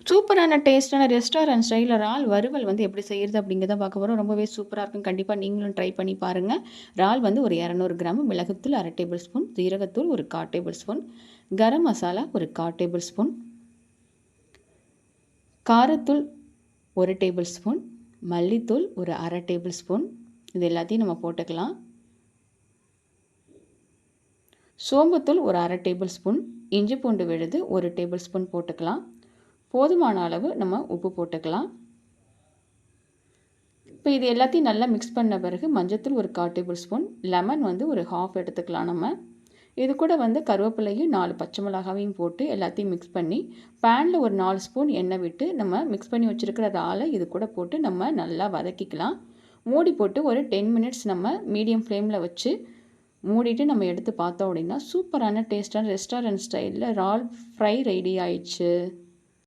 சூப்பரான டேஸ்ட்டான ரெஸ்டாரண்ட் ஸ்டைல்ல இறால் வறுவல் வந்து எப்படி செய்கிறது அப்படிங்கிறத பார்க்க போகிறோம். ரொம்பவே சூப்பரா இருக்கும். கண்டிப்பா நீங்களும் ட்ரை பண்ணி பாருங்க. இறால் வந்து ஒரு 200 கிராம், மிளகுத்தூள் 1/2 டேபிள் ஸ்பூன், ஜீரகத்தூள் ஒரு 1/4 டேபிள் ஸ்பூன், கரம் மசாலா ஒரு 1/4 டேபிள் ஸ்பூன், காரத்தூள் 1 டேபிள் ஸ்பூன், மல்லித்தூள் ஒரு 1/2 டேபிள் ஸ்பூன். இது எல்லாத்தையும் நம்ம போட்டுக்கலாம். சோம்புத்தூள் ஒரு 1/2 டேபிள் ஸ்பூன், இஞ்சி பூண்டு விழுது 1 டேபிள் ஸ்பூன் போட்டுக்கலாம். போதுமான அளவு நம்ம உப்பு போட்டுக்கலாம். இப்போ இது எல்லாத்தையும் நல்லா மிக்ஸ் பண்ண பிறகு மஞ்சத்தூள் ஒரு 1/4 டேபிள் ஸ்பூன், லெமன் வந்து ஒரு ஹாஃப் எடுத்துக்கலாம் நம்ம. இது கூட வந்து கருவேப்பிலையும் 4 பச்சை மிளகாவையும் போட்டு எல்லாத்தையும் மிக்ஸ் பண்ணி பேனில் ஒரு 4 ஸ்பூன் எண்ணெய் விட்டு நம்ம மிக்ஸ் பண்ணி வச்சுருக்கிற இறாலை இது கூட போட்டு நம்ம நல்லா வதக்கிக்கலாம். மூடி போட்டு ஒரு 10 மினிட்ஸ் நம்ம மீடியம் ஃப்ளேமில் வச்சு மூடிட்டு நம்ம எடுத்து பார்த்தோம் அப்படின்னா சூப்பரான டேஸ்டான ரெஸ்டாரண்ட் ஸ்டைலில் இறால் ஃப்ரை ரெடி ஆயிடுச்சு.